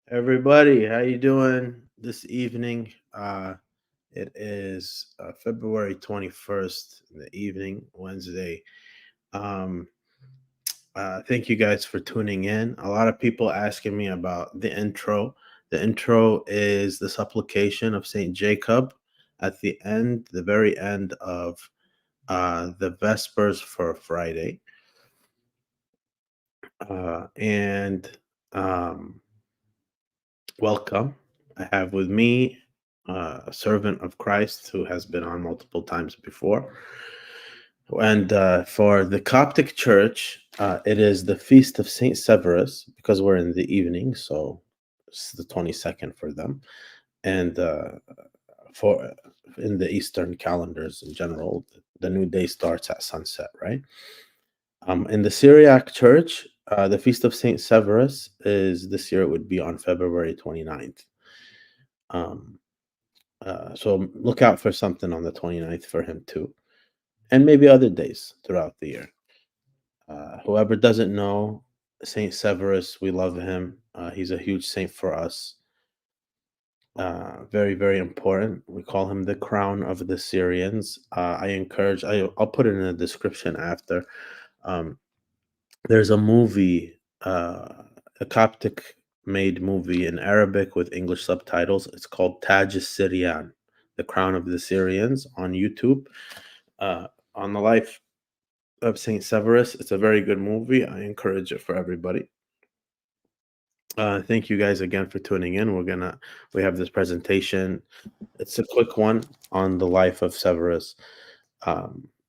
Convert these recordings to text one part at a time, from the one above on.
Everybody, how you doing this evening? It is February 21st in the evening, Wednesday. Um, Thank you guys for tuning in. A lot of people asking me about the intro. The intro is the supplication of Saint Jacob at the end, the very end of the Vespers for Friday. And welcome. I have with me a servant of Christ who has been on multiple times before. And for the Coptic Church, it is the feast of Saint Severus because we're in the evening, so it's the 22nd for them. And for in the Eastern calendars in general, the new day starts at sunset, right? In the Syriac Church, the feast of Saint Severus is this year. It would be on February 29th. So look out for something on the 29th for him too, and maybe other days throughout the year. Whoever doesn't know Saint Severus, we love him. He's a huge saint for us. Very, very important. We call him the Crown of the Syrians. I'll put it in the description after. There's a movie, a Coptic made movie in Arabic with English subtitles. It's called Taj Syrian, the Crown of the Syrians, on YouTube. On the life of Saint Severus. It's a very good movie. I encourage it for everybody. Thank you guys again for tuning in. We have this presentation. It's a quick one on the life of Severus.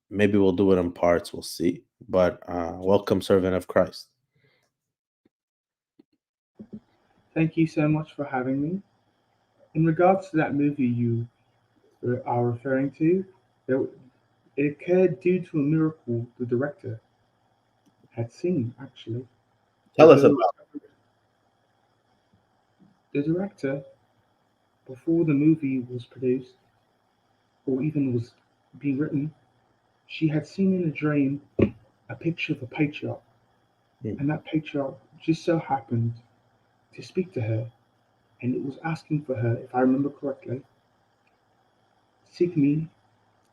Maybe we'll do it in parts. We'll see. But welcome, servant of Christ. Thank you so much for having me. In regards to that movie you are referring to, it occurred due to a miracle the director had seen, actually. Tell us about it. The director, before the movie was produced, or even was being written, she had seen in a dream a picture of a patriarch. And that patriarch just so happened to speak to her, and it was asking for her, if I remember correctly, seek me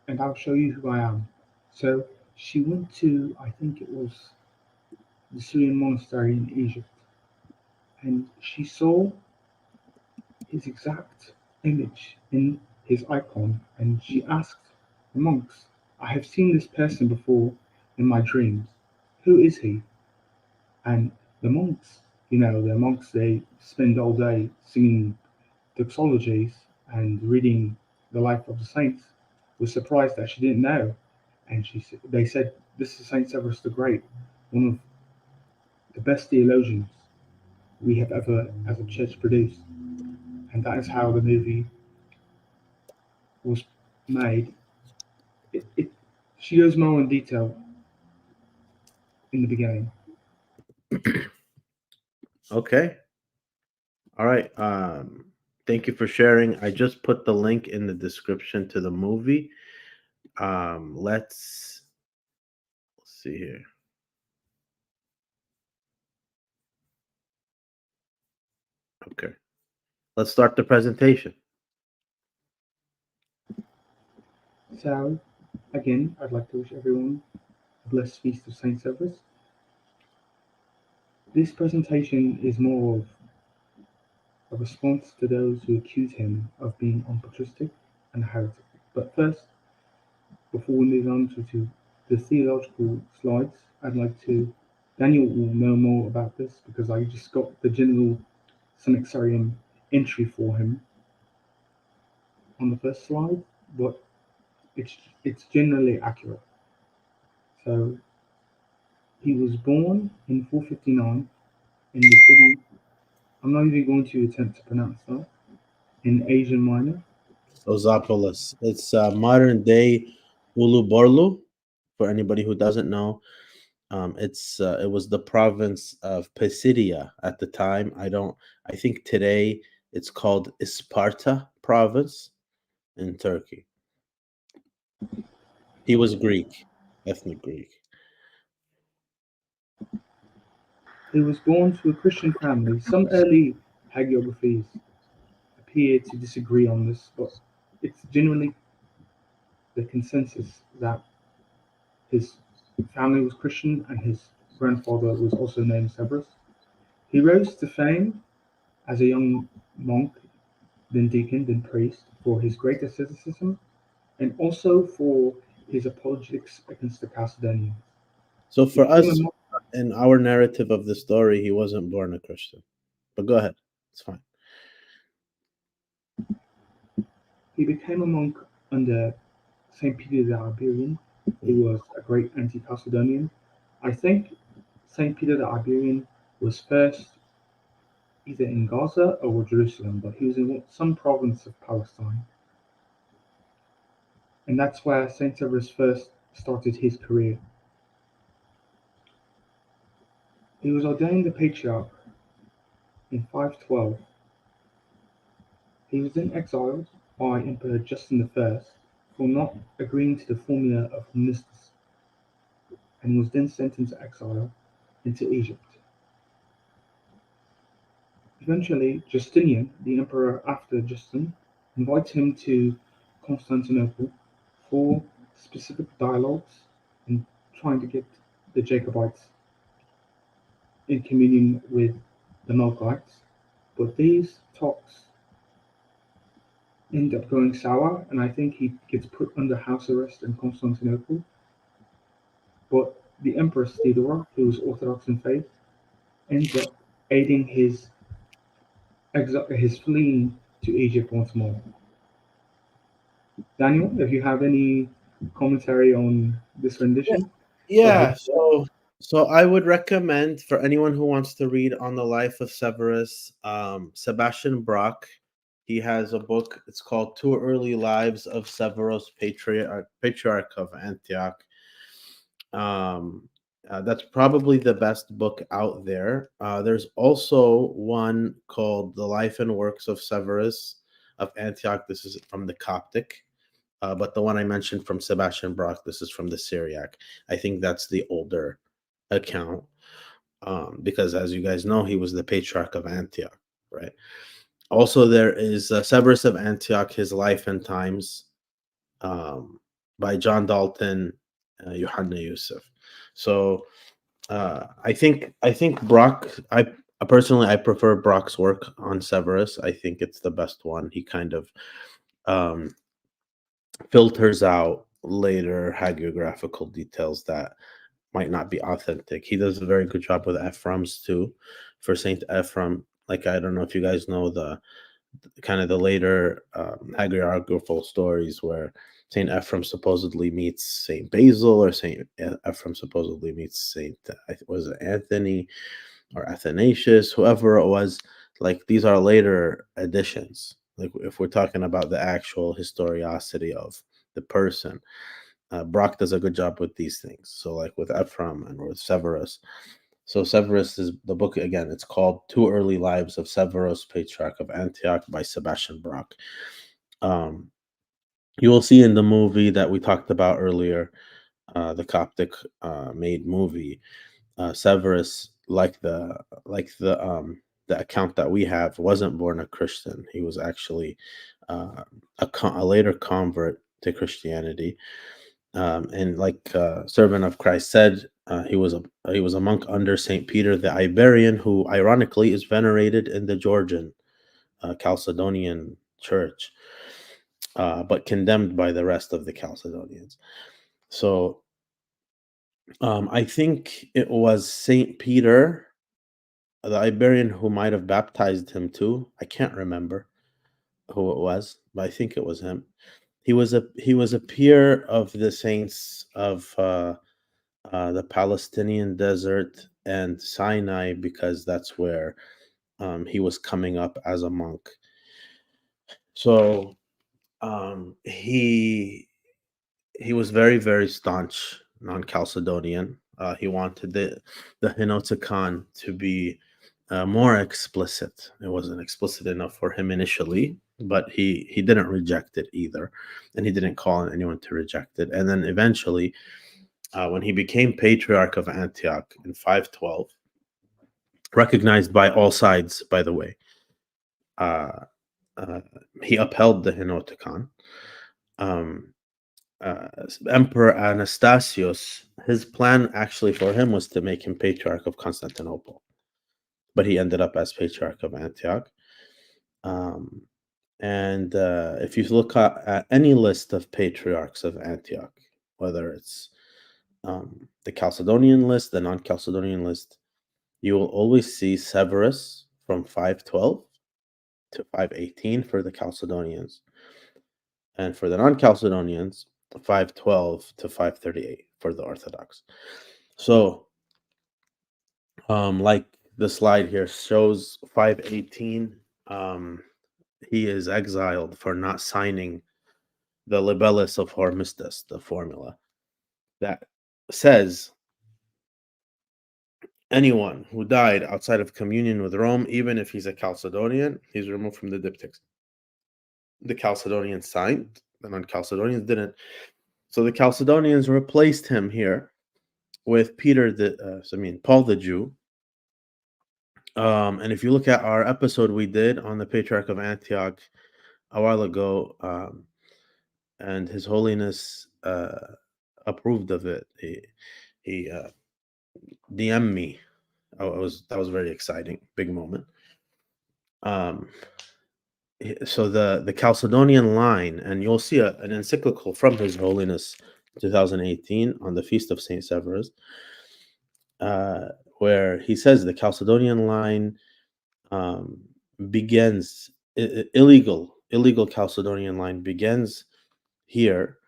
and I'll show you who I am. So she went to, I think it was the Syrian monastery in Egypt, and she saw his exact image in his icon, and she asked the monks, I have seen this person before in my dreams. Who is he? And the monks, they spend all day singing doxologies and reading the life of the saints, was surprised that she didn't know. And they said, this is Saint Severus the Great, one of the best theologians we have ever, as a church, produced. And that is how the movie was made, she goes more in detail in the beginning. Okay. All right. Thank you for sharing. I just put the link in the description to the movie. Let's see here. Okay. Let's start the presentation. So, again, I'd like to wish everyone a blessed feast of Saint Severus. This presentation is more of a response to those who accuse him of being unpatristic and a heretic. But first, before we move on to the theological slides, I'd like to. Daniel will know more about this because I just got the general Synaxarium entry for him on the first slide, but it's generally accurate. So he was born in 459 in the city. I'm not even going to attempt to pronounce that. In Asia Minor. Ozopolis. It's modern day Uluborlu. For anybody who doesn't know, it was the province of Pisidia at the time. I think today it's called Isparta province in Turkey. He was Greek, ethnic Greek. He was born to a Christian family. Some early hagiographies appear to disagree on this, but it's generally the consensus that his family was Christian and his grandfather was also named Severus. He rose to fame as a young monk, then deacon, then priest, for his great asceticism and also for his apologetics against the Chalcedonians. So He for became a us, monk, in our narrative of the story, he wasn't born a Christian. But go ahead, it's fine. he became a monk under Saint Peter the Iberian, who was a great anti-Chalcedonian. I think Saint Peter the Iberian was first either in Gaza or Jerusalem, but he was in some province of Palestine. And that's where Saint Severus first started his career. He was ordained a patriarch in 512. He was then exiled by Emperor Justin I for not agreeing to the formula of Hormisdas, and was then sent into exile into Egypt. Eventually, Justinian, the emperor after Justin, invites him to Constantinople for specific dialogues and trying to get the Jacobites in communion with the Melkites. But these talks end up going sour, and I think he gets put under house arrest in Constantinople. But the Empress Theodora, who was Orthodox in faith, ends up aiding his fleeing to Egypt once more. Daniel, if you have any commentary on this Yeah, rendition of his yeah. So I would recommend for anyone who wants to read on the life of Severus, Sebastian Brock. He has a book. It's called Two Early Lives of Severus, Patriarch of Antioch. That's probably the best book out there. There's also one called The Life and Works of Severus of Antioch. This is from the Coptic. But the one I mentioned from Sebastian Brock, this is from the Syriac. I think that's the older account because, as you guys know, he was the Patriarch of Antioch, right? Also, there is Severus of Antioch, His Life and Times by John Dalton, Yohanna Yusuf. So I think Brock. I personally I prefer Brock's work on Severus. I think it's the best one. He kind of um, filters out later hagiographical details that might not be authentic. He does a very good job with Ephrem's too. For Saint Ephrem, like I don't know if you guys know the kind of the later hagiographical stories where Saint Ephrem supposedly meets Saint Basil, or Saint Ephrem supposedly meets Saint was it Anthony or Athanasius, whoever it was. Like these are later additions. Like if we're talking about the actual historicity of the person. Brock does a good job with these things. So like with Ephraim and with Severus. So Severus is the book again. It's called Two Early Lives of Severus, Patriarch of Antioch by Sebastian Brock. You will see in the movie that we talked about earlier, the Coptic made movie, Severus, like the account that we have, wasn't born a Christian. He was actually a later convert to Christianity. And like servant of Christ said, he was a monk under Saint Peter the Iberian, who ironically is venerated in the Georgian Chalcedonian Church, but condemned by the rest of the Chalcedonians. So I think it was Saint Peter the Iberian who might have baptized him too. I can't remember who it was, but I think it was him. He was a peer of the saints of the Palestinian desert and Sinai, because that's where he was coming up as a monk. So he was very, very staunch non-Chalcedonian. He wanted the Henoticon to be more explicit. It wasn't explicit enough for him initially, but he didn't reject it either, and he didn't call on anyone to reject it. And then eventually, when he became Patriarch of Antioch in 512, recognized by all sides, by the way, uh, he upheld the Henoticon. Emperor Anastasius, his plan actually for him was to make him Patriarch of Constantinople, but he ended up as Patriarch of Antioch. And if you look at any list of patriarchs of Antioch, whether it's the Chalcedonian list, the non-Chalcedonian list, you will always see Severus from 512 to 518 for the Chalcedonians, and for the non-Chalcedonians, 512 to 538 for the Orthodox. So, like the slide here shows, 518, he is exiled for not signing the Libellus of Hormisdas, the formula that says anyone who died outside of communion with Rome, even if he's a Chalcedonian, he's removed from the diptychs. The Chalcedonians signed, the non-Chalcedonians didn't. So the Chalcedonians replaced him here with Paul the Jew. And if you look at our episode we did on the Patriarch of Antioch a while ago, and His Holiness approved of it. He DM'd me. That was very exciting, big moment. So the Chalcedonian line, and you'll see an encyclical from His Holiness 2018 on the Feast of Saint Severus, where he says the Chalcedonian line begins illegal Chalcedonian line begins here,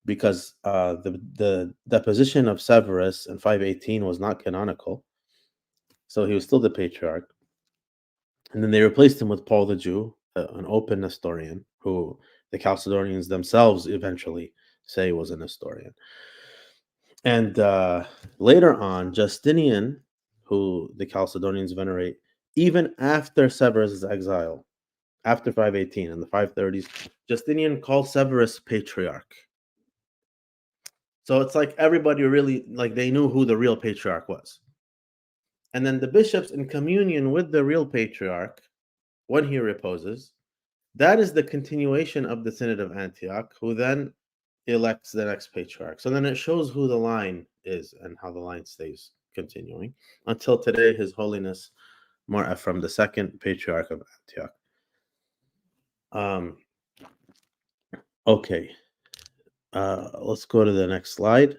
because the deposition of Severus in 518 was not canonical, so he was still the patriarch. And then they replaced him with Paul the Jew, an open Nestorian, who the Chalcedonians themselves eventually say was a Nestorian. And later on, Justinian, who the Chalcedonians venerate, even after Severus' exile, after 518 in the 530s, Justinian called Severus patriarch. So it's like everybody really, like, they knew who the real patriarch was. And then the bishops, in communion with the real patriarch, when he reposes, that is the continuation of the Synod of Antioch, who then elects the next patriarch. So then it shows who the line is and how the line stays continuing until today, His Holiness Mar Ephraim II, Patriarch of Antioch. Okay. Let's go to the next slide.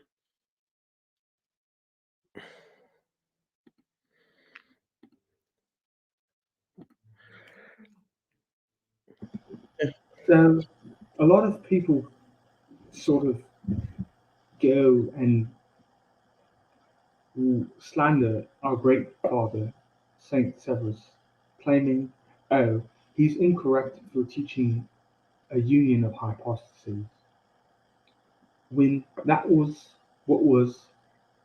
So a lot of people sort of go and slander our great father, Saint Severus, claiming, oh, he's incorrect for teaching a union of hypostases. when that was what was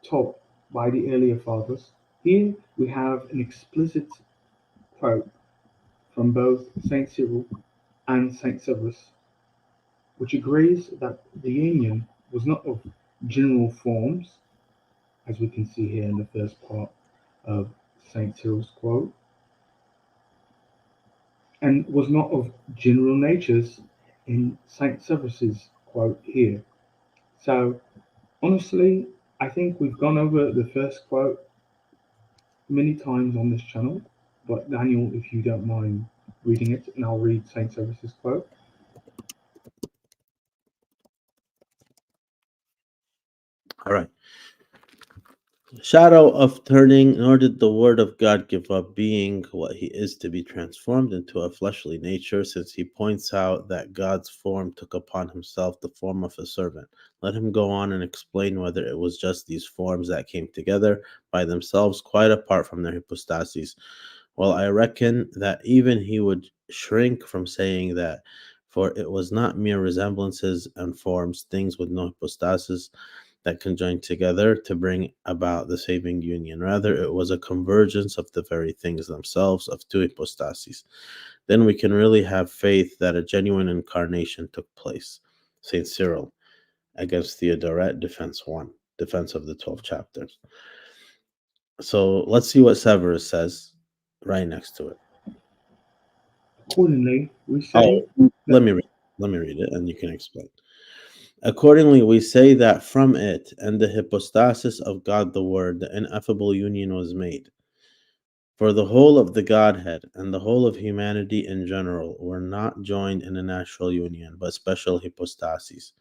taught by the earlier fathers. Here we have an explicit quote from both Saint Cyril and Saint Severus, which agrees that the union was not of general forms, as we can see here in the first part of Saint Cyril's quote, and was not of general natures in Saint Severus's quote here. So honestly, I think we've gone over the first quote many times on this channel, but Daniel, if you don't mind reading it, and I'll read Saint Severus's quote. All right. Shadow of turning, nor did the word of God give up being what he is to be transformed into a fleshly nature, since he points out that God's form took upon himself the form of a servant. Let him go on and explain whether it was just these forms that came together by themselves, quite apart from their hypostases. Well, I reckon that even he would shrink from saying that, for it was not mere resemblances and forms, things with no hypostasis, that conjoined together to bring about the saving union. Rather, it was a convergence of the very things themselves of two hypostases. Then we can really have faith that a genuine incarnation took place. Saint Cyril against Theodoret, Defense 1, Defense of the 12 chapters. So let's see what Severus says right next to it. Accordingly, we say Oh, let me read it and you can explain. Accordingly, we say that from it and the hypostasis of God the Word, the ineffable union was made. For the whole of the Godhead and the whole of humanity in general were not joined in a natural union, but special hypostases.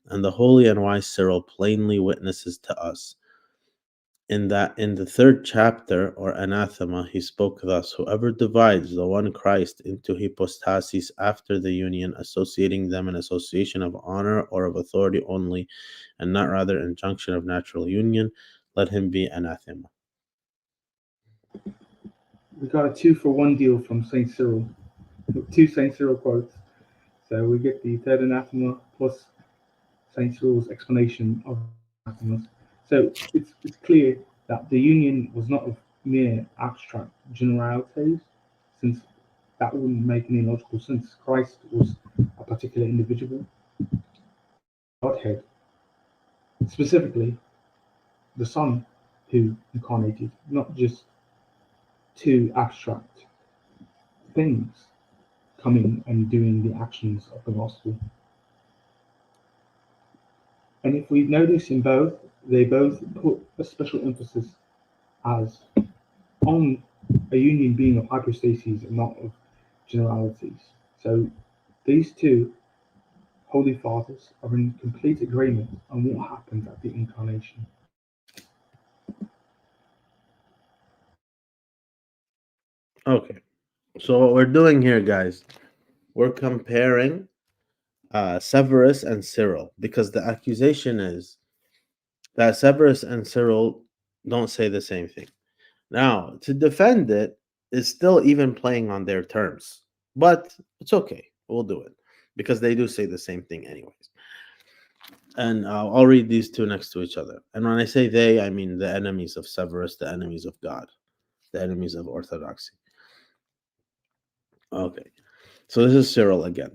And the holy and wise Cyril plainly witnesses to us in that in the third chapter, or anathema, he spoke thus: whoever divides the one Christ into hypostases after the union, associating them in association of honor or of authority only, and not rather in junction of natural union, let him be anathema. we got a 2-for-1 deal from Saint Cyril, two Saint Cyril quotes. So we get the third anathema plus Saint Cyril's explanation of anathemas. So it's clear that the union was not of mere abstract generalities, since that wouldn't make any logical sense. Christ was a particular individual, Godhead, specifically the Son who incarnated, not just two abstract things coming and doing the actions of the gospel. And if we notice in both, they both put a special emphasis as on a union being of hypostases and not of generalities. So these two holy fathers are in complete agreement on what happened at the incarnation. Okay, so what we're doing here, guys, we're comparing Severus and Cyril, because the accusation is that Severus and Cyril don't say the same thing. Now, to defend it is still even playing on their terms, but it's okay. We'll do it because they do say the same thing, anyways. And I'll read these two next to each other. And when I say they, I mean the enemies of Severus, the enemies of God, the enemies of orthodoxy. Okay, so this is Cyril again.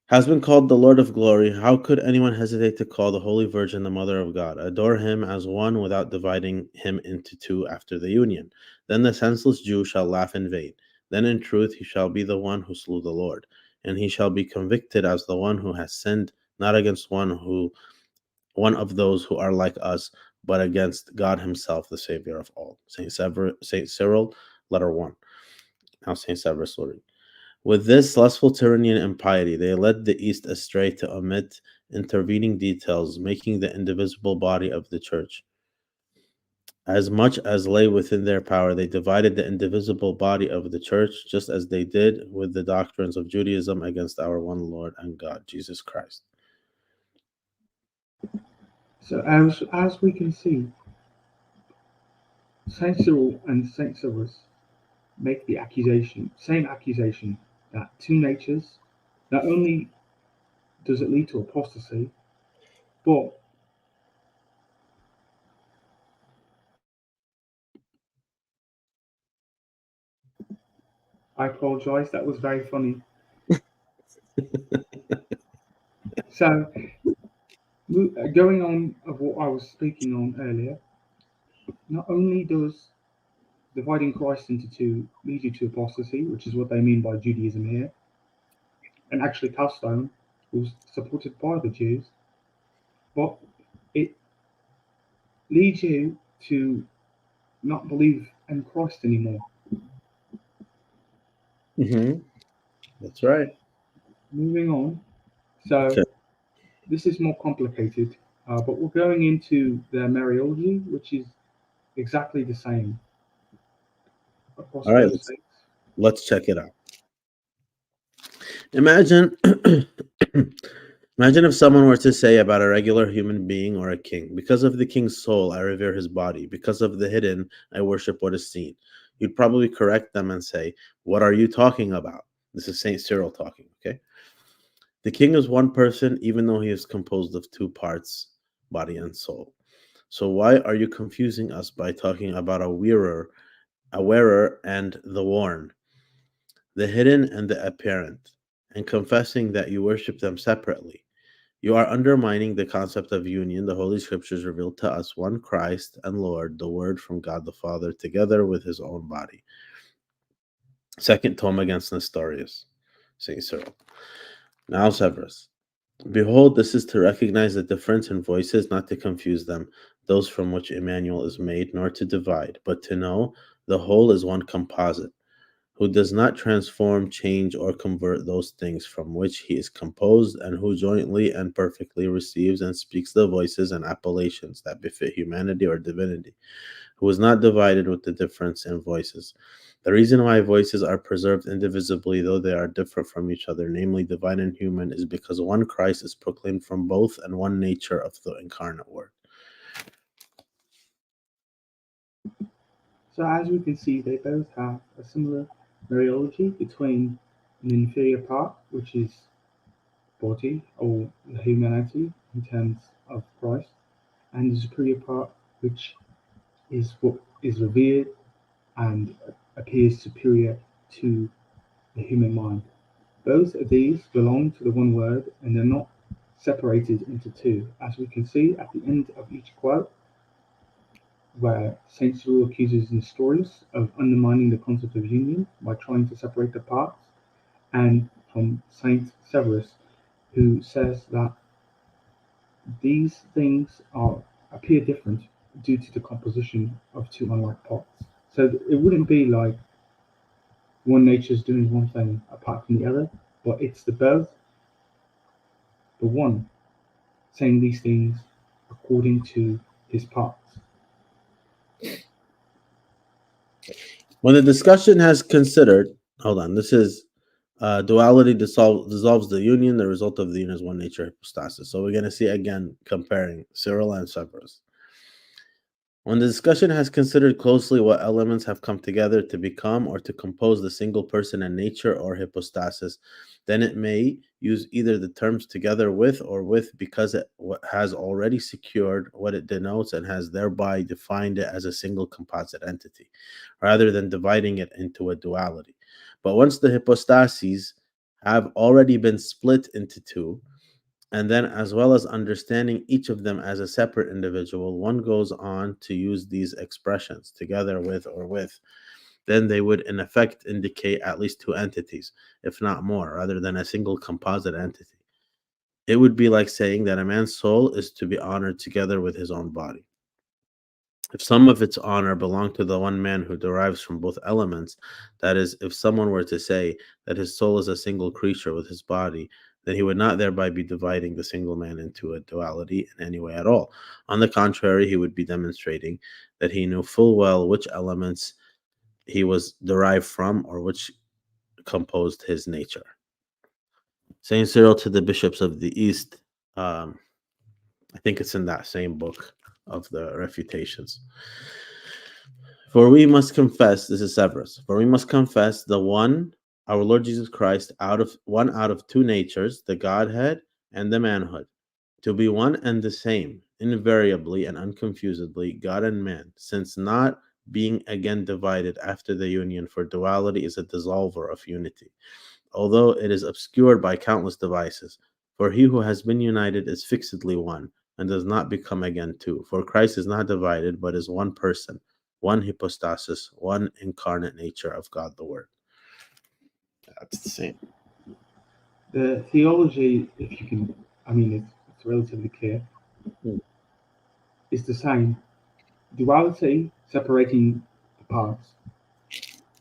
Has been called the Lord of glory. How could anyone hesitate to call the Holy Virgin the Mother of God? Adore him as one without dividing him into two after the union. Then the senseless Jew shall laugh in vain. Then in truth he shall be the one who slew the Lord, and he shall be convicted as the one who has sinned, not against one of those who are like us, but against God himself, the Savior of all. Saint Cyril, letter 1. Now Saint Severus will read. With this lustful tyranny and impiety, they led the East astray to omit intervening details, making the indivisible body of the Church. As much as lay within their power, they divided the indivisible body of the Church, just as they did with the doctrines of Judaism against our one Lord and God, Jesus Christ. So as we can see, Saint Cyril and Saint Severus make the same accusation, that two natures, not only does it lead to apostasy, But I apologize, that was very funny. So, going on of what I was speaking on earlier, not only does dividing Christ into two lead you to apostasy, which is what they mean by Judaism here, and actually Castone was supported by the Jews, but it leads you to not believe in Christ anymore. That's right. Moving on. So, Okay. this is more complicated, but we're going into their Mariology, which is exactly the same across All right. both states. Let's check it out. Imagine Imagine if someone were to say about a regular human being or a king, because of the king's soul, I revere his body. Because of the hidden, I worship what is seen. You'd probably correct them and say, what are you talking about? This is Saint Cyril talking, okay? The king is one person, even though he is composed of two parts, body and soul. So why are you confusing us by talking about a wearer and the worn, the hidden and the apparent, and confessing that you worship them separately? You are undermining the concept of union. The Holy Scriptures reveal to us one Christ and Lord, the Word from God the Father, together with his own body. Second tome against Nestorius, St. Cyril. Now, Severus. Behold, this is to recognize the difference in voices, not to confuse them, those from which Emmanuel is made, nor to divide, but to know the whole is one composite, who does not transform, change, or convert those things from which he is composed, and who jointly and perfectly receives and speaks the voices and appellations that befit humanity or divinity, who is not divided with the difference in voices. The reason why voices are preserved indivisibly, though they are different from each other, namely divine and human, is because one Christ is proclaimed from both and one nature of the incarnate Word. So, as we can see, they both have a similar Mariology between an inferior part, which is body or the humanity in terms of Christ, and the superior part, which is what is revered and appears superior to the human mind. Both of these belong to the one word and they're not separated into two, as we can see at the end of each quote, where Saint Cyril accuses Nestorius of undermining the concept of union by trying to separate the parts, and from Saint Severus, who says that these things appear different due to the composition of two unlike parts. So it wouldn't be like one nature is doing one thing apart from the other, but it's the both, the one, saying these things according to his parts. When the discussion has considered, hold on, this is duality dissolves the union. The result of the union is one nature hypostasis. So we're going to see again comparing Cyril and Severus. When the discussion has considered closely what elements have come together to become or to compose the single person and nature or hypostasis, then it may use either the terms together with or with because it has already secured what it denotes and has thereby defined it as a single composite entity, rather than dividing it into a duality. But once the hypostases have already been split into two, and then, as well as understanding each of them as a separate individual, one goes on to use these expressions together with or with. Then they would, in effect, indicate at least two entities, if not more, rather than a single composite entity. It would be like saying that a man's soul is to be honored together with his own body. If some of its honor belonged to the one man who derives from both elements, that is, if someone were to say that his soul is a single creature with his body, then he would not thereby be dividing the single man into a duality in any way at all. On the contrary, he would be demonstrating that he knew full well which elements he was derived from or which composed his nature. Saint Cyril to the bishops of the East, I think it's in that same book of the Refutations. For we must confess, this is Severus, for we must confess the one, our Lord Jesus Christ, out of two natures, the Godhead and the manhood, to be one and the same, invariably and unconfusedly, God and man, since not being again divided after the union, for duality is a dissolver of unity, although it is obscured by countless devices. For he who has been united is fixedly one, and does not become again two. For Christ is not divided, but is one person, one hypostasis, one incarnate nature of God the Word. That's the same. The theology, if you can, I mean, it's relatively clear, is the same. Duality, separating the parts,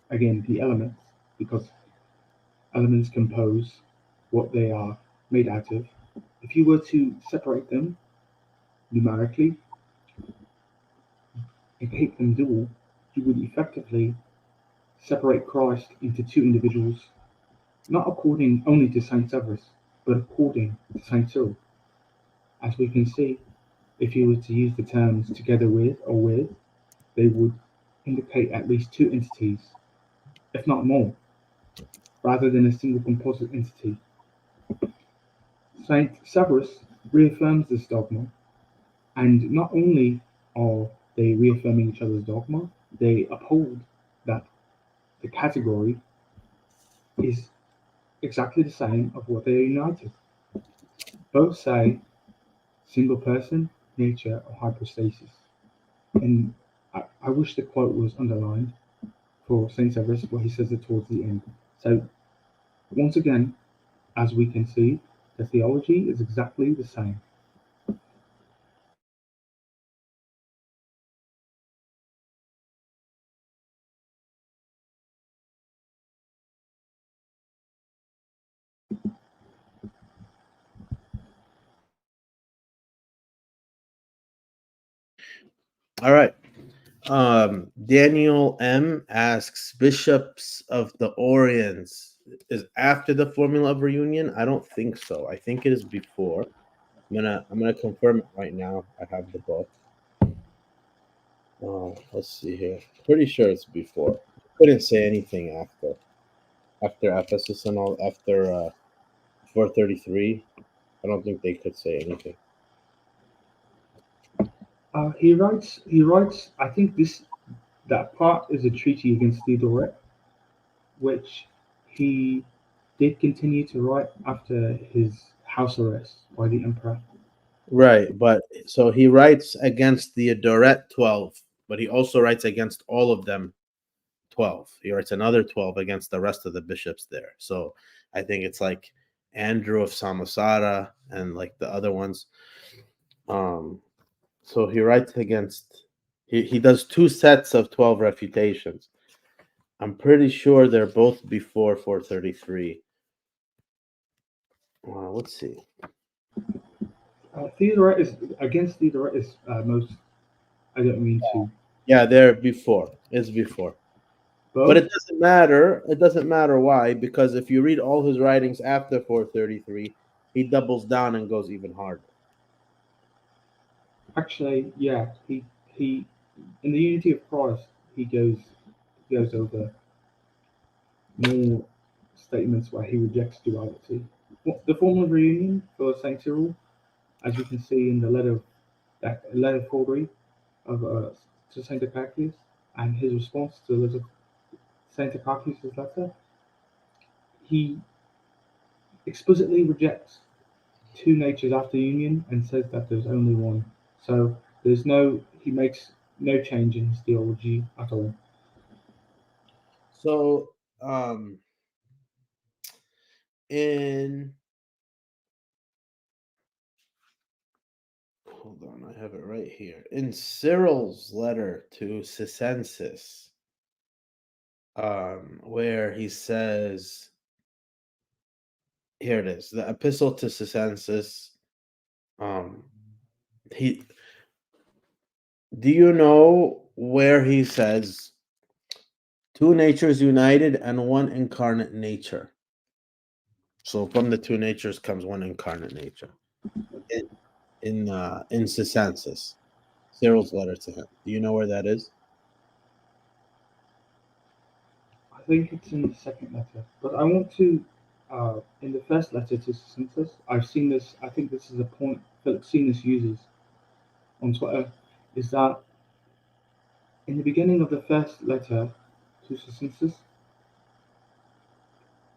again, the elements, because elements compose what they are made out of. If you were to separate them numerically and keep them dual, you would effectively separate Christ into two individuals, not according only to Saint Severus, but according to Saint Cyril. As we can see, if you were to use the terms together with or with, they would indicate at least two entities, if not more, rather than a single composite entity. Saint Severus reaffirms this dogma, and not only are they reaffirming each other's dogma, they uphold that the category is exactly the same of what they are united. Both say single person, nature, or hypostasis. And I wish the quote was underlined for Saint Severus, but he says it towards the end. So once again, as we can see, the theology is exactly the same. All right. Daniel M asks, bishops of the Orients is after the formula of reunion? I don't think so. I think it is before. I'm gonna confirm it right now. I have the book. Let's see here. Pretty sure it's before. Couldn't say anything after Ephesus and all after 433. I don't think they could say anything. He writes. I think that part is a treaty against Theodoret, which he did continue to write after his house arrest by the emperor. Right, but so he writes against the Doret 12, but he also writes against all of them 12. He writes another 12 against the rest of the bishops there. So I think it's like Andrew of Samosata and like the other ones. So he writes against, he does two sets of 12 refutations. I'm pretty sure they're both before 433. Let's see. Theodoret is against Theodoret is most. I don't mean to. Yeah, they're before. It's before. But Both it doesn't matter. It doesn't matter why, because if you read all his writings after 433, he doubles down and goes even harder. actually, yeah. He in the unity of Christ, he goes over more statements where he rejects duality. The form of reunion for Saint Cyril, as you can see in the letter 43 of to Saint Acacius, and his response to the letter Saint Acacius' letter, he explicitly rejects two natures after union and says that there's only one. So he makes no change in his theology at all. So, in hold on, I have it right here. In Cyril's letter to Sisensis, where he says, here it is, the epistle to Sisensis. Um, he Do you know where he says two natures united and one incarnate nature? So from the two natures comes one incarnate nature. In Sisensis, Cyril's letter to him. Do you know where that is? I think it's in the second letter, but I want to in the first letter to Cynthius, I've seen this. I think this is a point Philoxenus uses on Twitter. Is that in the beginning of the first letter to Cynthius,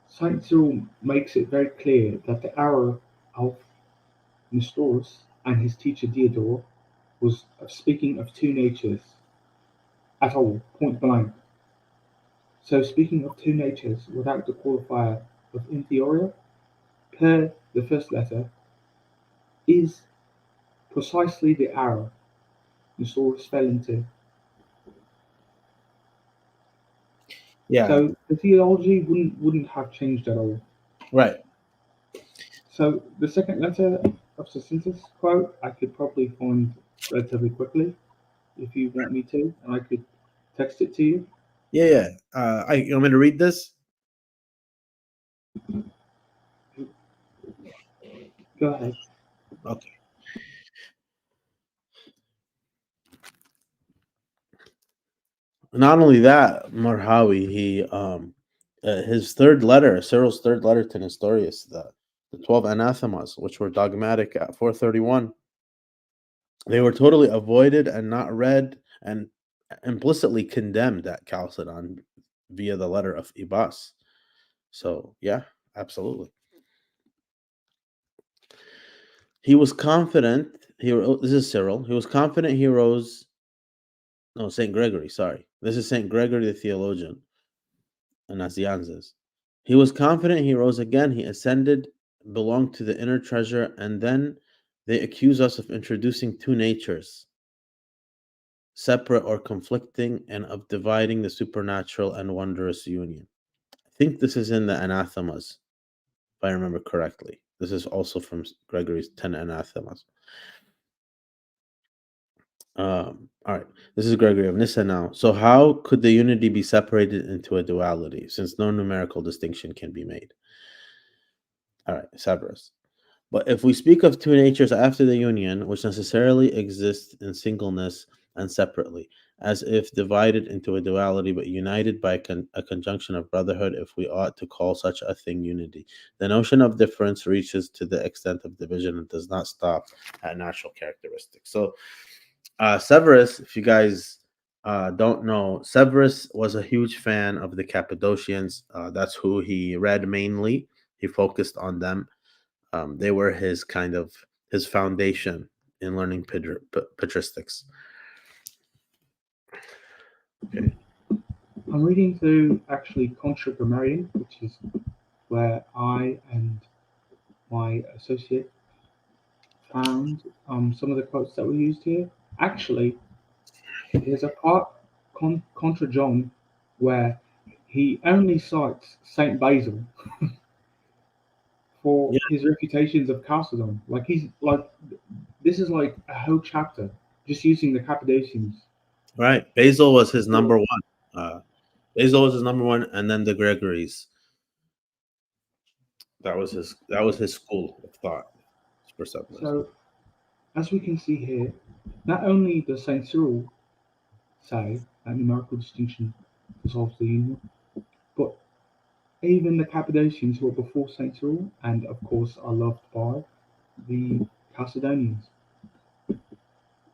Saint Cyril makes it very clear that the error of Nestorius and his teacher Diodore was of speaking of two natures at all, point blank. So speaking of two natures without the qualifier of in theoria, per the first letter, is precisely the error Nestorius fell into. Yeah, So the theology wouldn't have changed at all. right. So the second letter of Succintus quote I could probably find relatively quickly if you want me to, and I could text it to you. Yeah, yeah. You want me to read this? Go ahead. Okay. Not only that, Marhawi, his third letter, Cyril's third letter to Nestorius, the 12 anathemas, which were dogmatic at 431, they were totally avoided and not read and implicitly condemned at Chalcedon via the letter of Ibas. So, yeah, absolutely. He was confident. This is Cyril. He was confident he rose. No, Saint Gregory. Sorry, this is Saint Gregory the theologian, Nazianzus. He was confident he rose again. He ascended, belonged to the inner treasure, and then they accuse us of introducing two natures, separate or conflicting, and of dividing the supernatural and wondrous union. I think this is in the anathemas, if I remember correctly. This is also from Gregory's 10 anathemas. All right. This is Gregory of Nyssa now. So, how could the unity be separated into a duality, since no numerical distinction can be made? All right, Severus. But if we speak of two natures after the union, which necessarily exist in singleness and separately, as if divided into a duality but united by a conjunction of brotherhood, if we ought to call such a thing unity, the notion of difference reaches to the extent of division and does not stop at natural characteristics. So, Severus, if you guys don't know, Severus was a huge fan of the Cappadocians. That's who he read mainly. He focused on them. They were his foundation in learning patristics. Okay. I'm reading through actually Contra Grammarian, which is where I and my associate found some of the quotes that were used here. Actually, there's a part Contra John where he only cites Saint Basil for Yeah, his refutations of Chalcedon. Like he's like this is like a whole chapter just using the Cappadocians. right. Basil was his number one. Basil was his number one, and then the Gregories. That was his school of thought for Severus. So as we can see here, not only does Saint Cyril say that numerical distinction dissolves the union, but even the Cappadocians who were before Saint Cyril, and of course are loved by the Chalcedonians.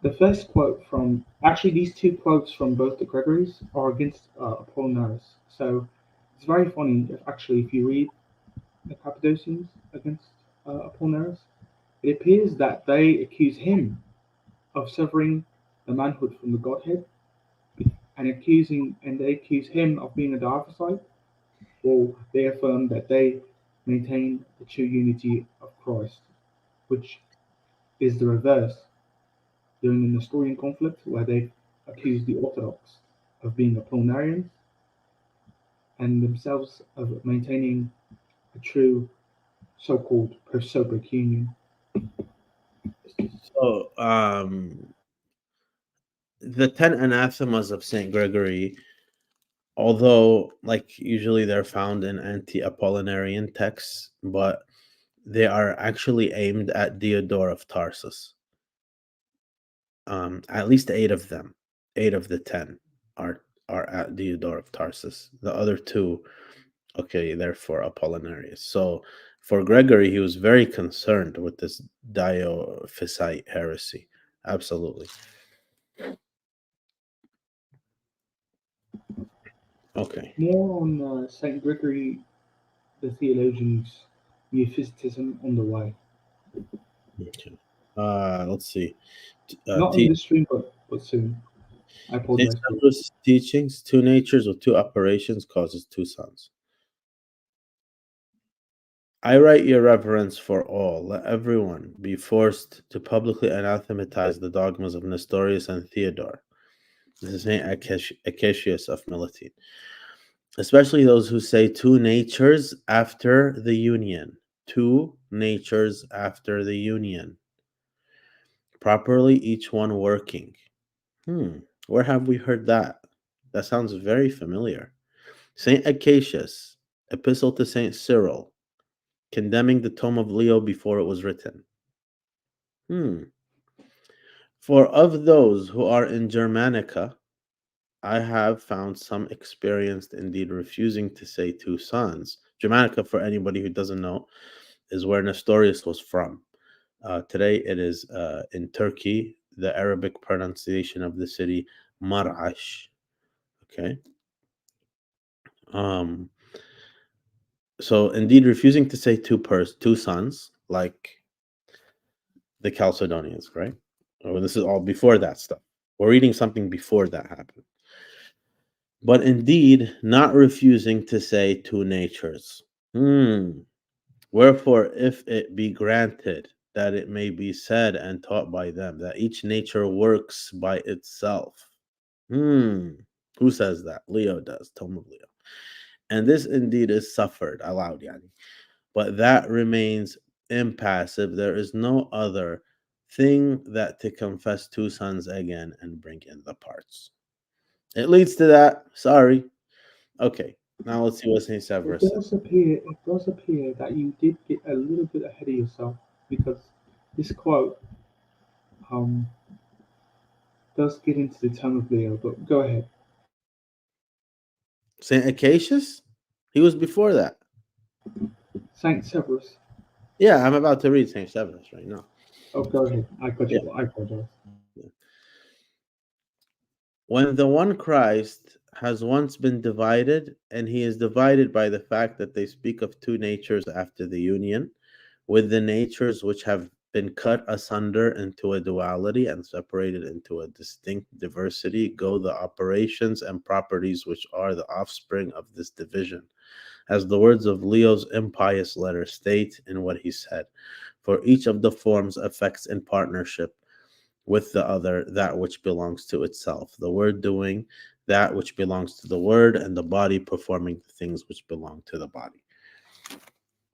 The first quote from actually these two quotes from both the Gregories are against Apollinaris. So it's very funny if you read the Cappadocians against Apollinaris, it appears that they accuse him of severing the manhood from the Godhead and they accuse him of being a Diophysite, or they affirm that they maintain the true unity of Christ, which is the reverse during the Nestorian conflict, where they accused the Orthodox of being Apollinarians and themselves of maintaining a true so-called prosopic union. So, the 10 anathemas of Saint Gregory, although like usually they're found in anti-Apollinarian texts, but they are actually aimed at Diodore of Tarsus. At least eight of them, eight of the 10 are at Diodore of Tarsus. The other two Okay, therefore Apollinarius. So for Gregory, he was very concerned with this Diophysite heresy. Absolutely. Okay. More on Saint Gregory the theologian's Neophysitism on the way. Okay. Let's see. Not in this stream, but soon. I Saint apologize for it. Severus' teachings, two natures with two operations causes two sons. I write your reverence for all. Let everyone be forced to publicly anathematize the dogmas of Nestorius and Theodore. This is Saint Acacius of Miletus. Especially those who say two natures after the union. Two natures after the union. Properly, each one working. Where have we heard that? That sounds very familiar. Saint Acacius, Epistle to Saint Cyril, condemning the tome of Leo before it was written. For of those who are in Germanica, I have found some experienced indeed refusing to say two sons. Germanica, for anybody who doesn't know, is where Nestorius was from. Today it is in Turkey, the Arabic pronunciation of the city Marash. Okay. Um, so indeed refusing to say two sons, like the Chalcedonians, right? Oh, this is all before that stuff. We're reading something before that happened. But indeed, not refusing to say two natures. Wherefore, if it be granted that it may be said and taught by them that each nature works by itself. Who says that? Leo does, Tome of Leo. And this indeed is suffered, allowed, yani. But that remains impassive. There is no other thing that to confess two sons again and bring in the parts. It leads to that. Sorry. Okay. Now let's see what Saint It Severus said. does appear, it does appear that you did get a little bit ahead of yourself because this quote um, does get into the tone of Leo. But go ahead, Saint Acacius? He was before that. Saint Severus. Yeah, I'm about to read Saint Severus right now. Oh, go ahead. I got Yeah. you. I apologize. When the one Christ has once been divided, and he is divided by the fact that they speak of two natures after the union, with the natures which have been cut asunder into a duality and separated into a distinct diversity, go the operations and properties which are the offspring of this division, as the words of Leo's impious letter state in what he said. For each of the forms affects in partnership with the other that which belongs to itself, the word doing that which belongs to the word, and the body performing the things which belong to the body.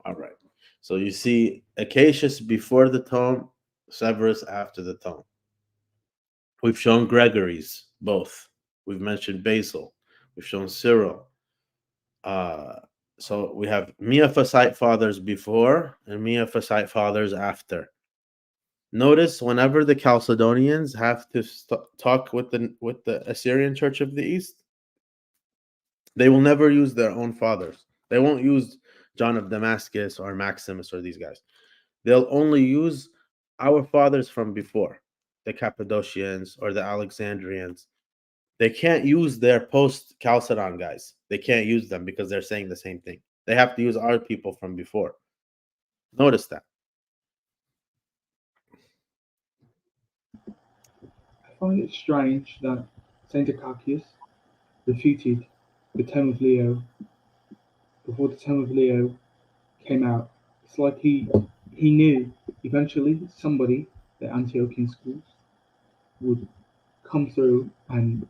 All right. So you see Acacius before the tome, Severus after the tome. We've shown Gregory's both. We've mentioned Basil. We've shown Cyril. Uh, so we have Miaphysite fathers before and Miaphysite fathers after. Notice whenever the Chalcedonians have to talk with the Assyrian Church of the East, they will never use their own fathers. They won't use John of Damascus or Maximus or these guys. They'll only use our fathers from before, the Cappadocians or the Alexandrians. They can't use their post Chalcedon guys. They can't use them because they're saying the same thing. They have to use our people from before. Notice that. I find it strange that Saint Acacius refuted the tome of Leo before the tome of Leo came out. It's like he knew eventually somebody, the Antiochian schools, would come through and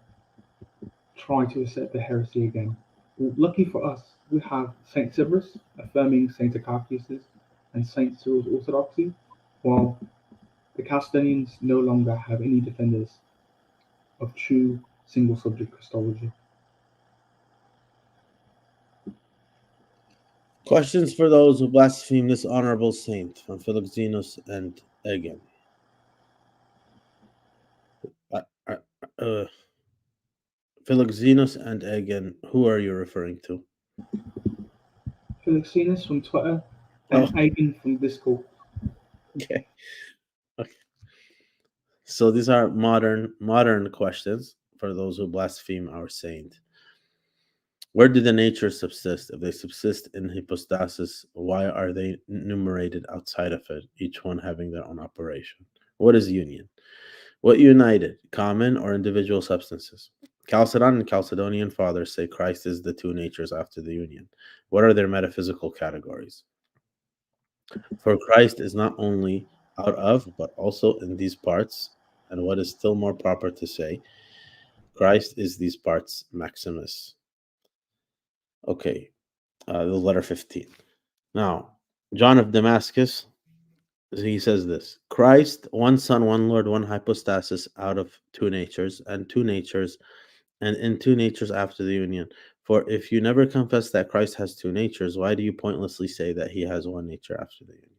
try to accept the heresy again. Well, lucky for us, we have Saint Severus affirming Saint Acacius's and Saint Cyril's orthodoxy, while the Chalcedonians no longer have any defenders of true single subject Christology. Questions for those who blaspheme this honorable saint from Philoxenus and Egan. Uh, uh, uh, Philoxenus and Egan, who are you referring to? Felixinus from Twitter, Oh, and Aiden from Discord. okay. Okay. So these are modern questions for those who blaspheme our saint. Where do the natures subsist? If they subsist in hypostasis, why are they enumerated outside of it, each one having their own operation? What is union? What united, common or individual substances? Chalcedon and Chalcedonian fathers say Christ is the two natures after the union. What are their metaphysical categories? For Christ is not only out of, but also in these parts, and what is still more proper to say, Christ is these parts Maximus. Okay, the letter 15. Now, John of Damascus, he says this: Christ, one Son, one Lord, one hypostasis out of two natures, and two natures, and in two natures after the union. For if you never confess that Christ has two natures, why do you pointlessly say that he has one nature after the union?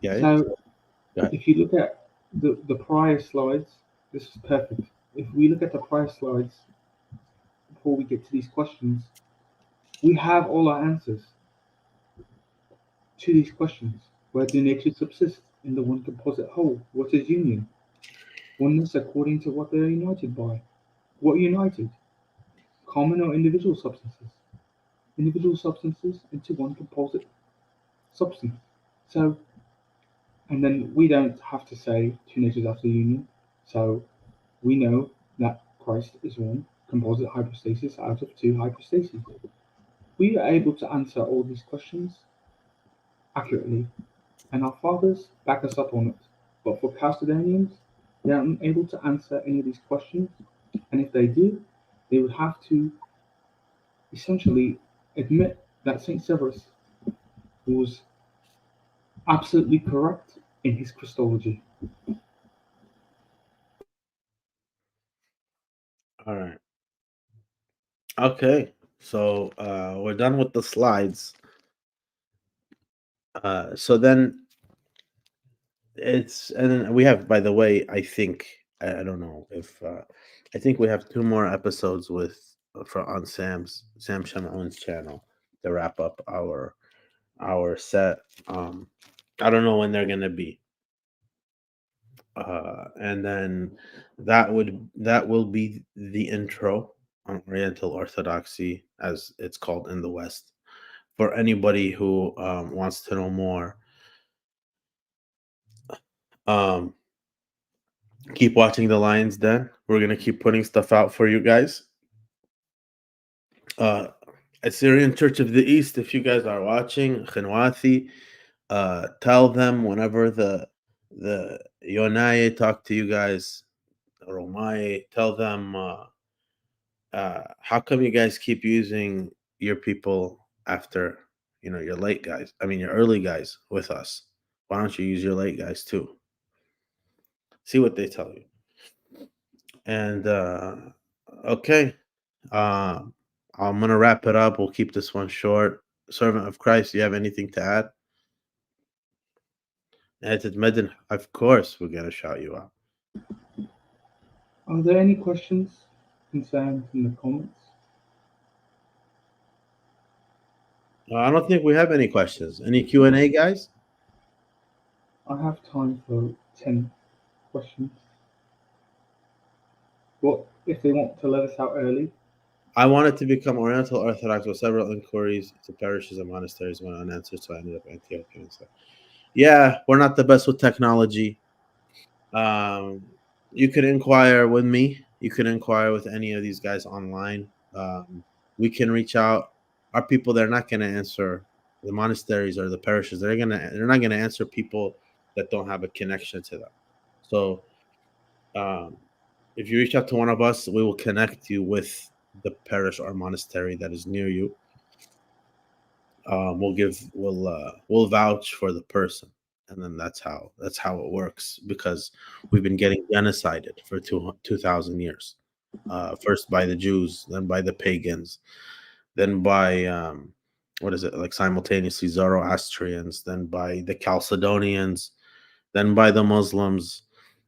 Yeah, So go ahead. if you look at the prior slides, this is perfect. If we look at the prior slides before we get to these questions, we have all our answers to these questions. Where do natures subsist in the one composite whole? What is union? Oneness according to what they are united by. What united? Common or individual substances? Individual substances into one composite substance. So, and then we don't have to say two natures after union. So we know that Christ is one composite hypostasis out of two hypostases. We are able to answer all these questions accurately, and our fathers back us up on it. But for Chalcedonians, they are unable to answer any of these questions, and if they do, they would have to essentially admit that Saint Severus was absolutely correct in his Christology. All right. Okay. So we're done with the slides. So then and then we have, by the way, I think I don't know if I think we have two more episodes with for on Sam Shamoun's channel to wrap up our set. I don't know when they're gonna be. And then that will be the intro on Oriental Orthodoxy, as it's called in the West. For anybody who wants to know more, um, keep watching the Lions Den. We're gonna keep putting stuff out for you guys. Uh, Assyrian Church of the East, if you guys are watching, Khinwati, tell them whenever the Yonaye talk to you guys, Romaye, tell them how come you guys keep using your people after your late guys? I mean your early guys with us. Why don't you use your late guys too? See what they tell you. And okay, uh, I'm gonna wrap it up. We'll keep this one short. Servant of Christ, do you have anything to add? Added Medin, of course, we're gonna shout you out. Are there any questions, concerns in the comments? I don't think we have any questions. Any Q&A, guys? I have time for 10 questions. What if they want to let us out early? I wanted to become Oriental Orthodox with several inquiries to parishes and monasteries went unanswered, so I ended up Antioch and stuff. Yeah, we're not the best with technology. Um, you could inquire with me. You could inquire with any of these guys online. We can reach out. Our people, they're not going to answer the monasteries or the parishes. They're not gonna answer people that don't have a connection to them. So um, if you reach out to one of us, we will connect you with the parish or monastery that is near you. We'll vouch for the person, and then that's how it works, because we've been getting genocided for 2,000 years, first by the Jews, then by the pagans, then by what is it, like simultaneously Zoroastrians, then by the Chalcedonians, then by the Muslims.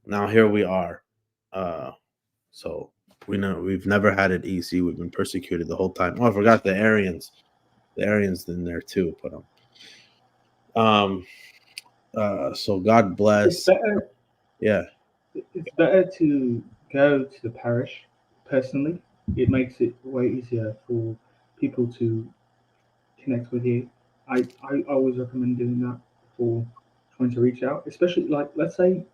Now here we are. So We know we've never had it easy. We've been persecuted the whole time. Oh, I forgot the Arians. The Arians in there too. Put them. So God It's bless. better. Yeah. It's better to go to the parish personally. It makes it way easier for people to connect with you. I always recommend doing that before trying to reach out, especially like let's say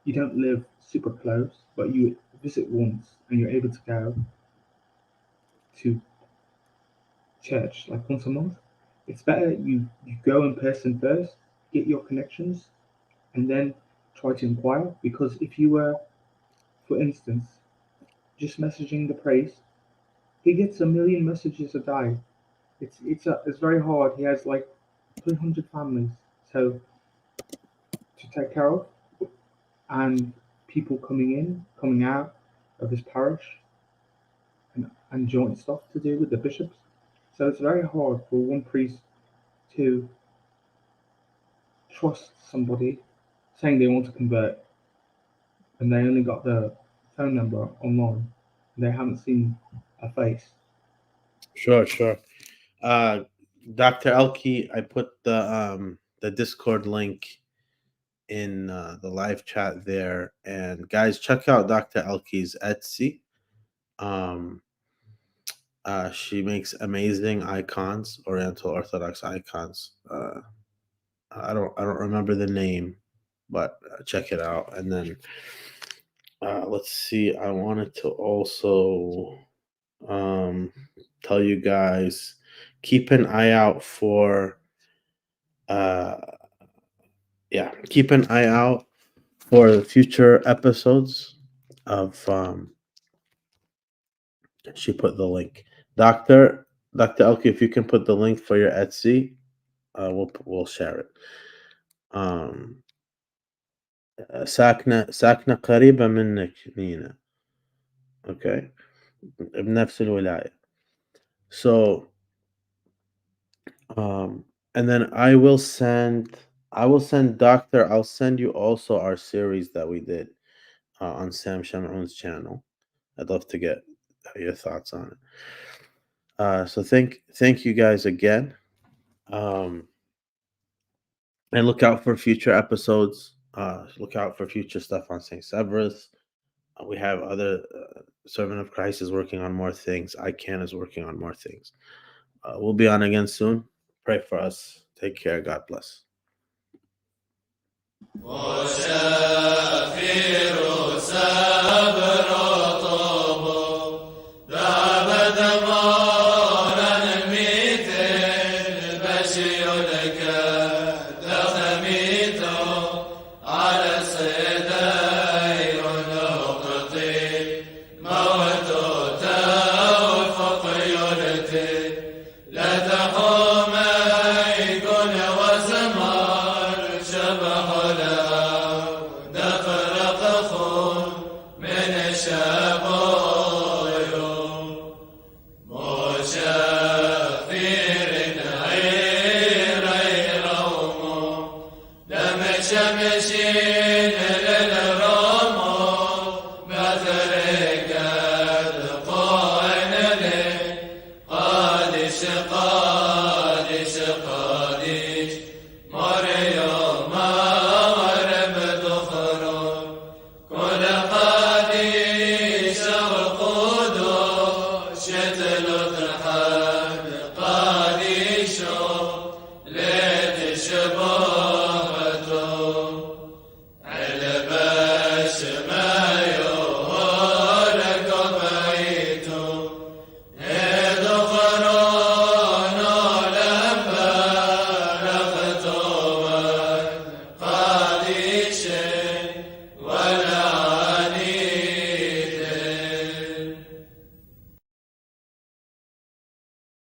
you don't live super close, but you visit once and you're able to go to church like once a month. It's better you go in person first, get your connections, and then try to inquire. Because if you were, for instance, just messaging the priest, he gets a million messages a day. It's very hard. He has like 300 families so to take care of, and people coming in, coming out of his parish, and joint stuff to do with the bishops. So it's very hard for one priest to trust somebody saying they want to convert and they only got the phone number online and they haven't seen a face. Sure. Uh, Dr. Elke, I put the Discord link in the live chat there, and guys, check out Dr. Elke's Etsy. Um, she makes amazing icons, Oriental Orthodox icons. I don't remember the name, but check it out. And then let's see. I wanted to also tell you guys, keep an eye out for uh keep an eye out for future episodes of she put the link. Dr. Elke, if you can put the link for your Etsy, we'll share it. ساكنة قريبة منك مينا. Okay. بنفس الولاية. So and then I'll send I'll send you also our series that we did on Sam Shamoun's channel. I'd love to get your thoughts on it. So thank you guys again. And look out for future episodes. Look out for future stuff on Saint Severus. We have other servant of Christ is working on more things. ICANN is working on more things. We'll be on again soon. Pray for us. Take care. God bless. Shabbat.